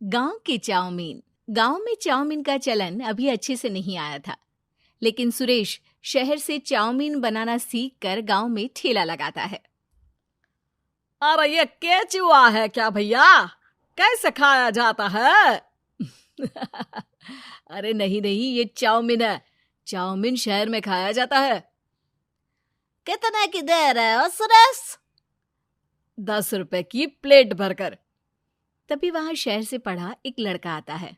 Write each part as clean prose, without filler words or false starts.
गांव की चाउमीन। गांव में चाउमीन का चलन अभी अच्छे से नहीं आया था, लेकिन सुरेश शहर से चाउमीन बनाना सीखकर गांव में ठेला लगाता है। अरे ये केचुआ है क्या भैया? कैसे खाया जाता है? अरे नहीं नहीं, ये चाउमीन है। चाउमीन शहर में खाया जाता है। कितने की दे रहे हो सुरेश? 10 रुपए की प्लेट भरकर। तभी वहां शहर से पढ़ा एक लड़का आता है।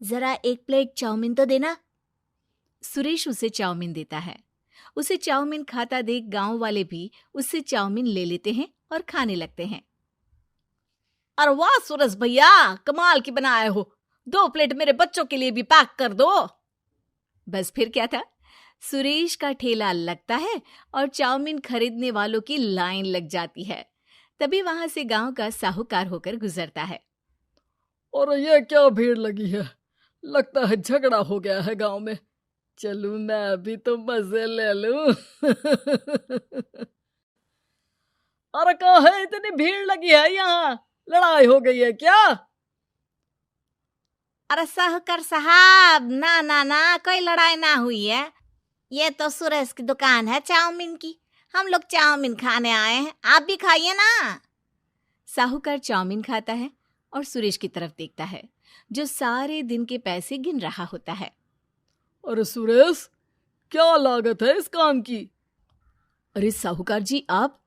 जरा एक प्लेट चाउमीन तो देना। सुरेश उसे चाउमीन देता है। उसे चाउमीन खाता देख गांव वाले भी उससे चाउमीन ले लेते हैं और खाने लगते हैं। अरे वाह सुरेश भैया, कमाल की बनाए हो। 2 प्लेट मेरे बच्चों के लिए भी पैक कर दो। बस फिर क्या था, सुरेश का ठेला लगता है और चाउमीन खरीदने वालों की लाइन लग जाती है। तभी वहां से गांव का साहूकार होकर गुजरता है। और ये क्या भीड़ लगी है? लगता है झगड़ा हो गया है गांव में। चलूं मैं अभी तो मजे ले लूं। अरे कहाँ है, इतनी भीड़ लगी है यहाँ? लड़ाई हो गई है क्या? अरे साहूकार साहब, ना ना ना, कोई लड़ाई ना हुई है। ये तो सुरेश की दुकान है चाउमीन की। हम लोग चाउमीन खाने आए हैं, आप भी खाइए ना। साहूकार चाउमीन खाता है और सुरेश की तरफ देखता है, जो सारे दिन के पैसे गिन रहा होता है। अरे सुरेश, क्या लागत है इस काम की? अरे साहूकार जी, आप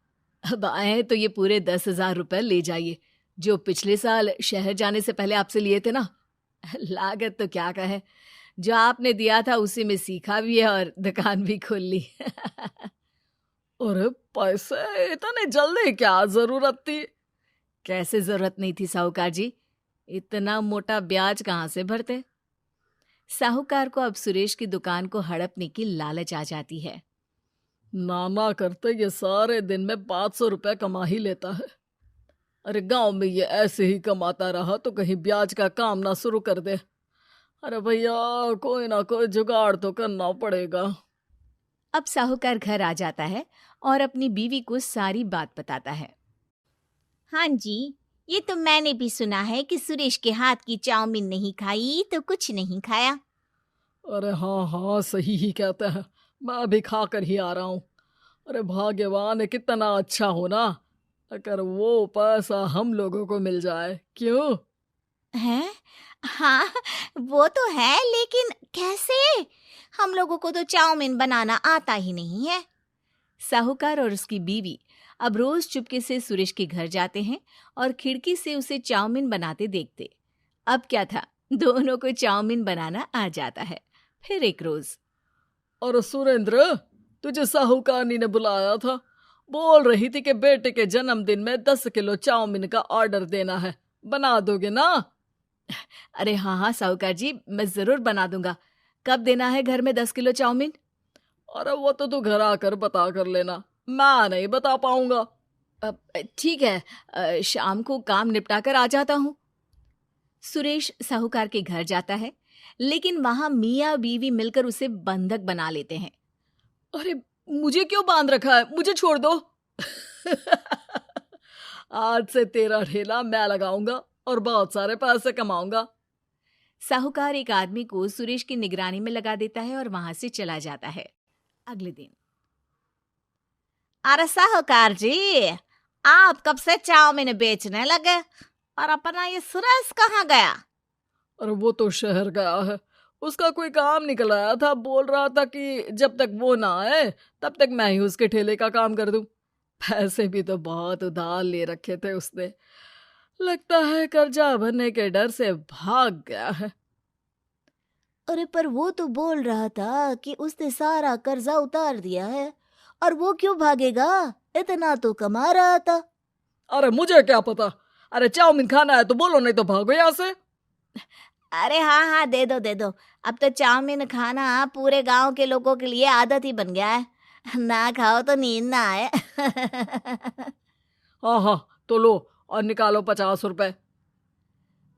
अब आए हैं तो ये पूरे 10,000 रुपए ले जाइए, जो पिछले साल शहर जाने से पहले आपसे लिए थे ना। लागत तो क्या कहे, जो आपने दिया था उसी में सीखा भी है और दुकान भी खोल ली। अरे पैसे इतने जल्दी क्या जरूरत थी? कैसे जरूरत नहीं थी साहूकार जी, इतना मोटा ब्याज कहाँ से भरते। साहूकार को अब सुरेश की दुकान को हड़पने की लालच आ जाती है। नाना करते ये सारे दिन में 500 रुपए कमा ही लेता है। अरे गांव में ये ऐसे ही कमाता रहा तो कहीं ब्याज का काम ना शुरू कर दे। अरे भैया, कोई ना कोई जुगाड़ तो करना पड़ेगा। अब साहूकार घर आ जाता है और अपनी बीवी को सारी बात बताता है। हाँ जी, ये तो मैंने भी सुना है कि सुरेश के हाथ की चाउमीन नहीं खाई तो कुछ नहीं खाया। अरे हाँ हाँ, सही ही कहते हैं। मैं अभी खा कर ही आ रहा हूँ। अरे भाग्यवान है, कितना अच्छा हो ना अगर वो पैसा हम लोगों को मिल जाए। क्यों? हैं? हाँ, वो तो है, लेकिन कैसे? हम लोगों को तो चाउमीन बनाना आता ही नहीं है। साहूकार और उसकी बीवी अब रोज चुपके से सुरेश के घर जाते हैं और खिड़की से उसे चाउमीन बनाते देखते। अब क्या था, दोनों को चाउमीन बनाना आ जाता है। फिर एक रोज, और सुरेंद्र, तुझे साहूकारनी ने बुलाया था। बोल रही थी कि बेटे के जन्मदिन में 10 किलो चाउमीन का ऑर्डर देना है। बना दोगे ना? अरे हाँ हाँ साहूकार जी, मैं जरूर बना दूंगा। कब देना है घर में 10 किलो चाउमीन? अरे वो तो तू घर आकर बता कर लेना, मैं नहीं बता पाऊंगा। ठीक है, शाम को काम निपटा कर आ जाता हूँ। सुरेश साहूकार के घर जाता है, लेकिन वहां मियाँ बीवी मिलकर उसे बंधक बना लेते हैं। अरे मुझे क्यों बांध रखा है? मुझे छोड़ दो। आज से तेरा ठेला मैं लगाऊंगा और बहुत सारे पैसे कमाऊंगा। साहूकार एक आदमी को सुरेश की निगरानी में लगा देता है और वहां से चला जाता है। अगले दिन, अरे साहूकार जी, आप कब से चाउमीन बेचने लगे और अपना ये सुरेश कहाँ गया? अरे वो तो शहर गया है, उसका कोई काम निकल आया था। बोल रहा था कि जब तक वो ना आए तब तक मैं ही उसके ठेले का काम कर दूं। पैसे भी तो बहुत उधार ले रखे थे उसने। लगता है कर्जा भरने के डर से भाग गया है। अरे पर वो तो बोल रहा था कि उसने सारा कर्जा उतार दिया है, और वो क्यों भागेगा? इतना तो कमा रहा था। अरे मुझे क्या पता। अरे चाउमीन खाना है तो बोलो, नहीं तो भागो यहाँ से। अरे हाँ हाँ, दे दो दे दो। अब तो चाउमीन खाना पूरे गांव के लोगों के लिए आदत ही बन गया है। ना खाओ तो नींद ना आए। हाँ हाँ, तो लो और निकालो 50 रुपए।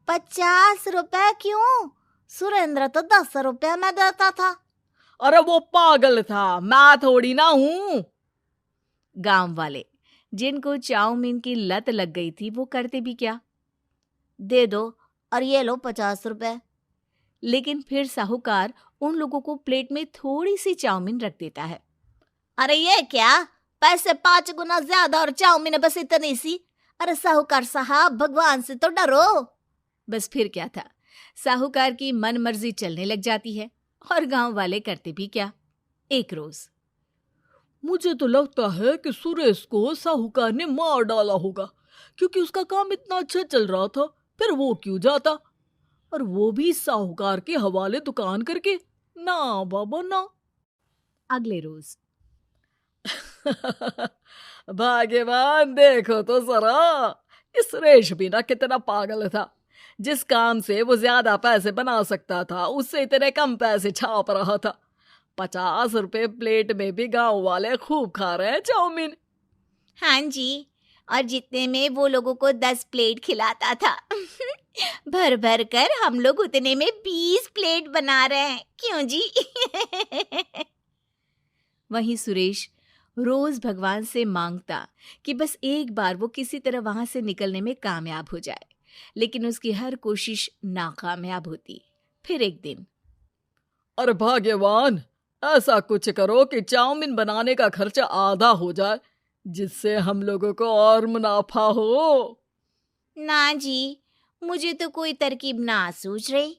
50 रुपए क्यों? सुरेंद्र तो 10 रुपए में देता था। अरे वो पागल था, मैं थोड़ी ना हूँ। गांव वाले, जिनको चाउमीन की लत लग गई थी, वो करते भी क्या? दे दो, और ये लो 50 रुपए। लेकिन फिर साहूकार उन लोगों को प्लेट में थोड़ी सी चाउमीन रख देता है। अरे ये क्या, पैसे 5 गुना ज्यादा और चाउमीन बस इतनी सी। अरे साहूकार साहब, भगवान से तो डरो। बस फिर क्या था, साहूकार की मन मर्जी चलने लग जाती है और गांव वाले करते भी क्या। एक रोज मुझे तो लगता है कि सुरेश को साहूकार ने मार डाला होगा, क्योंकि उसका काम इतना अच्छा चल रहा था, फिर वो क्यों जाता, और वो भी साहूकार के हवाले दुकान करके। ना बाबा ना। अगले रोज भाग्यवान, देखो तो जरा, इस सुरेश भी ना कितना पागल था। जिस काम से वो ज्यादा पैसे बना सकता था, उससे इतने कम पैसे छाप रहा था। 50 रुपए प्लेट में भी गांव वाले खूब खा रहे हैं चाउमीन। हाँ जी, और जितने में वो लोगों को 10 प्लेट खिलाता था भर भर कर हम लोग उतने में 20 प्लेट बना रहे हैं। क्यों जी? वहीं सुरेश रोज भगवान से मांगता कि बस एक बार वो किसी तरह वहां से निकलने में कामयाब हो जाए, लेकिन उसकी हर कोशिश नाकामयाब होती। फिर एक दिन, अरे भाग्यवान, ऐसा कुछ करो कि चाउमीन बनाने का खर्चा आधा हो जाए, जिससे हम लोगों को और मुनाफा हो। ना जी, मुझे तो कोई तरकीब ना सूझ रही।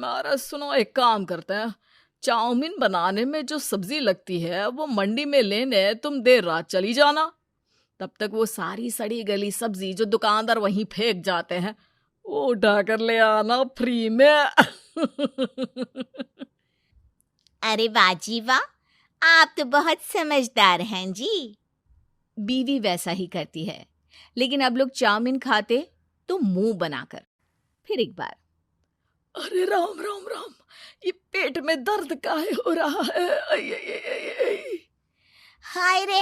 अरे सुनो, एक काम करते हैं। चाउमीन बनाने में जो सब्जी लगती है वो मंडी में लेने तुम देर रात चली जाना। तब तक वो सारी सड़ी गली सब्जी जो दुकानदार वहीं फेंक जाते हैं, वो उठा कर ले आना फ्री में। अरे वाह जी वाह, आप तो बहुत समझदार हैं जी। बीवी वैसा ही करती है, लेकिन अब लोग चाउमीन खाते तो मुंह बनाकर। फिर एक बार, अरे राम राम राम, ये पेट में दर्द काहे हो रहा है? आई, आई, आई, आई, आई। हाय रे